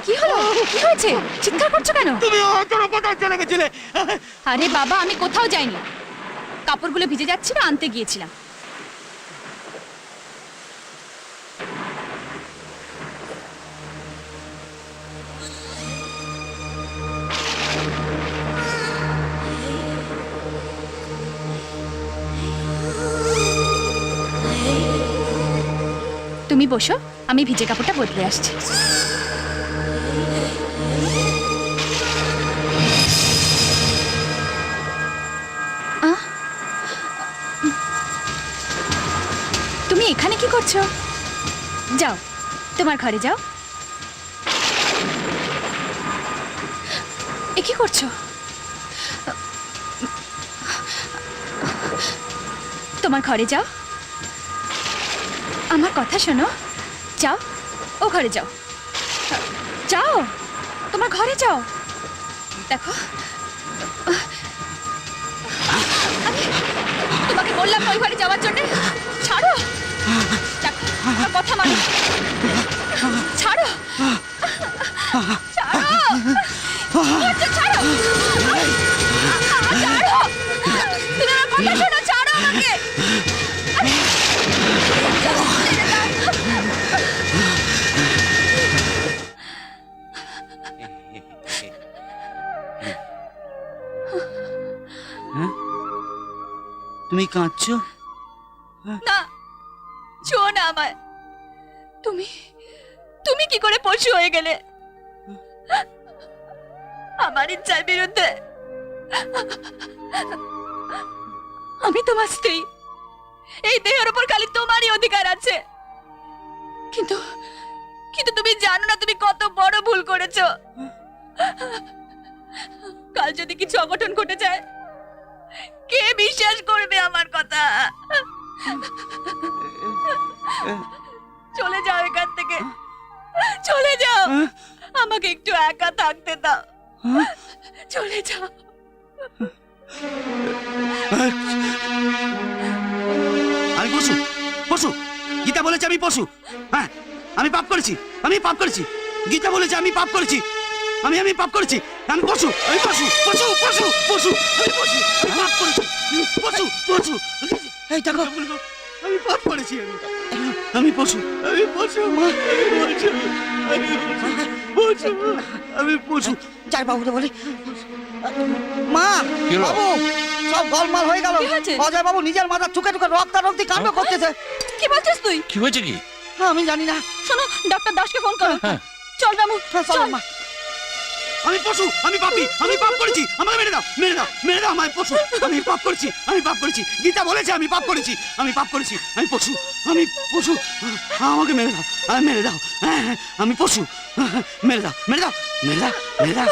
কি হলো? কি হয়েছে? চিৎকার করছো কেন? তুমি কোথায় চলে গেছিলে? আরে বাবা, আমি কোথাও যাইনি। কাপড়গুলো ভিজে যাচ্ছিল, আনতে গিয়েছিলাম। তুমি বসো, আমি ভিজে কাপড়টা বদলে আসছি। তুমি এখানে কি করছো? যাও, তোমার ঘরে যাও। এ কি করছো? তোমার ঘরে যাও, আমার কথা শোনো। যাও, ও ঘরে যাও। যাও, তোমার ঘরে যাও। দেখো, আমি তোমাকে বললাম ওই ঘরে যাওয়ার জন্য। ছাড়ো, দেখো, আমার কথা মানো। ছাড়ো, ছাড়ো, বলছো ছাড়ো। ছাড়ো, তুমি আমার কথা শোনো। ছাড়ো আমাকে। তুমি কাঁদছো? না, ছুঁয়ো না আমায়। তুমি তুমি কি করে পশু হয়ে গেলে? আমার ইচ্ছার বিরুদ্ধে। আমি তোমার স্ত্রী, এই দেহের উপর খালি তোমারই অধিকার আছে। কিন্তু কিন্তু তুমি জানো না তুমি কত বড় ভুল করেছো। কাল যদি কিছু অঘটন ঘটে যায়, কে বিশ্বাস করবে আমার কথা? চলে যাও এখান থেকে, চলে যাও। আমাকে একটু একা থাকতে দাও। চলে যাও। আমি পশু, পশু। গীতা বলেছে আমি পশু। হ্যাঁ, আমি পাপ করেছি, আমি পাপ করেছি। গীতা বলেছে আমি পাপ করেছি, আমি পাপ করেছি। আমি পশু, আমি পশু, পশু, পশু, পশু। আমি পশু, আমি পাপ করেছি। পশু, পশু। এই দেখো, আমি পাপ করেছি। আমি পশু, আমি পশু, আমি পশু। যাই বাবুকে বলি। মা, বাবু, সব গোলমাল হয়ে গেল। কি হয়েছে? অজয় বাবু নিজের মাথা চুকে চুকে রক্তারক্তি কাণ্ড করতেছে। কি বলছিস তুই? কি হয়েছে কি? আমি জানি না। শোনো, ডক্টর দাসকে ফোন করো। চল রামু, চল চল। মা। আমি পশু, আমি পাপী, আমি পাপ করেছি। আমাকে মেরে দাও, মেরে দাও, মেরে দাও। আমি পশু, আমি পাপ করেছি, আমি পাপ করেছি। গীতা বলেছে আমি পাপ করেছি, আমি পাপ করেছি। আমি পশু, আমি পশু। আমাকে মেরে দাও, মেরে দাও। আমি পশু, মেরে দাও, মেরে দাও, মেরে দাও, মেরে দাও।